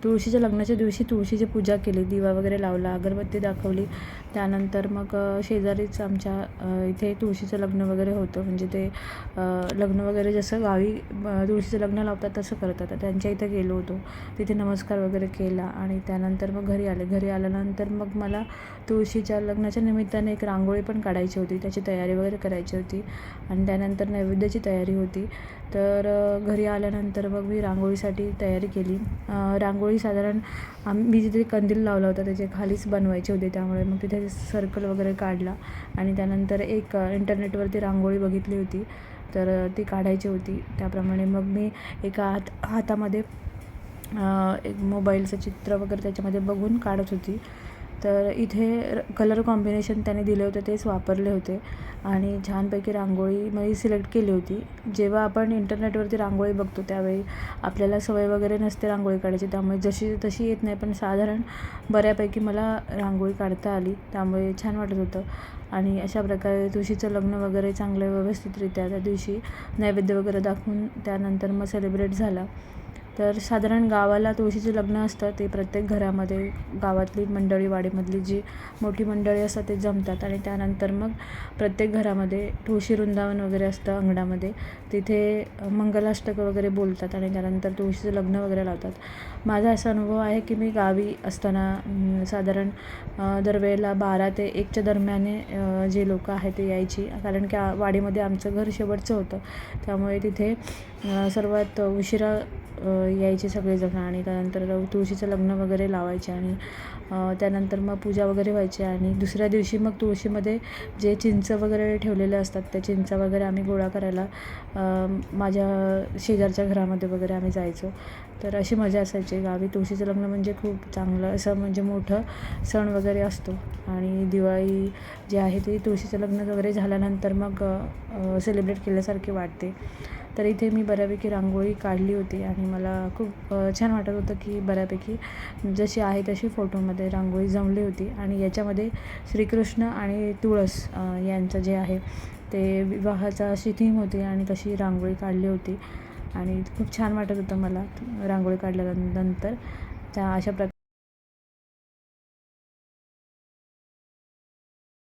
तुळशीच्या लग्नाच्या दिवशी तुळशीची पूजा केली, दिवा वगैरे लावला, अगरबत्ती दाखवली. त्यानंतर मग शेजारीच आमच्या इथे तुळशीचं लग्न वगैरे होतं. म्हणजे ते लग्न वगैरे जसं गावी तुळशीचं लग्न लावतात तसं करतात. तर त्यांच्या इथे गेलो होतो. तिथे नमस्कार वगैरे केला आणि त्यानंतर मग घरी आले. घरी आल्यानंतर मग मला तुळशीच्या लग्नाच्या निमित्ताने एक रांगोळी पण काढायची होती, त्याची तयारी वगैरे करायची होती आणि त्यानंतर नैवेद्याची तयारी होती. तर घरी आल्यानंतर मग मी रांगोळीसाठी तयारी केली. रांगोळी साधारण मी जिथे कंदील लावला होता त्याच्या खालीच बनवायचे होते, त्यामुळे मग तिथे सर्कल वगैरे काढला आणि त्यानंतर एक इंटरनेटवरती रांगोळी बघितली होती, तर ती काढायची होती. त्याप्रमाणे मग मी एका हातामध्ये एक मोबाईलचं चित्र वगैरे त्याच्यामध्ये बघून काढत होती. तर इथे कलर कॉम्बिनेशन त्याने दिले होते तेच वापरले होते आणि छानपैकी रांगोळी मी सिलेक्ट केली होती. जेव्हा आपण इंटरनेटवरती रांगोळी बघतो त्यावेळी आपल्याला सवय वगैरे नसते रांगोळी काढायची, त्यामुळे जशी तशी येत नाही, पण साधारण बऱ्यापैकी मला रांगोळी काढता आली, त्यामुळे छान वाटत होतं. आणि अशा प्रकारे तुळशीचं लग्न वगैरे चांगलं व्यवस्थितरित्या त्या दिवशी नैवेद्य वगैरे दाखवून त्यानंतर मग सेलिब्रेट झाला. तर साधारण गावाला तुळशीचं लग्न असतं ते प्रत्येक घरामध्ये गावातली मंडळी, वाडीमधली जी मोठी मंडळी असतात ते जमतात आणि त्यानंतर मग प्रत्येक घरामध्ये तुळशी वृंदावन वगैरे असतं अंगणामध्ये, तिथे मंगलाष्टक वगैरे बोलतात आणि त्यानंतर तुळशीचं लग्न वगैरे लावतात. माझा असा अनुभव आहे की मी गावी असताना साधारण दरवेळेला 12 ते 1च्या दरम्याने जे लोक आहेत ते यायची, कारण की वाडीमध्ये आमचं घर शेवटचं होतं, त्यामुळे तिथे सर्वात उशिरा यायचे सगळेजण आणि त्यानंतर तुळशीचं लग्न वगैरे लावायचे आणि त्यानंतर मग पूजा वगैरे व्हायची आणि दुसऱ्या दिवशी मग तुळशीमध्ये जे चिंच वगैरे ठेवलेले असतात त्या चिंचा वगैरे आम्ही गोळा करायला माझ्या शेजारच्या घरामध्ये वगैरे आम्ही जायचो. तर अशी मजा असायची. गावी तुळशीचं लग्न म्हणजे खूप चांगलं असं म्हणजे मोठं सण वगैरे असतो आणि दिवाळी जी आहे ती तुळशीचं लग्न वगैरे झाल्यानंतर मग सेलिब्रेट केल्यासारखी वाटते. तर इथे मी बऱ्यापैकी रांगोळी काढली होती आणि मला खूप छान वाटत होतं की बऱ्यापैकी जशी आहे तशी फोटोमध्ये रांगोळी जमली होती. आणि याच्यामध्ये श्रीकृष्ण आणि तुळस यांचं जे आहे ते विवाहाचा अशी थीम होती आणि तशी रांगोळी काढली होती आणि खूप छान वाटत होतं मला रांगोळी काढल्यानंतर. त्या अशा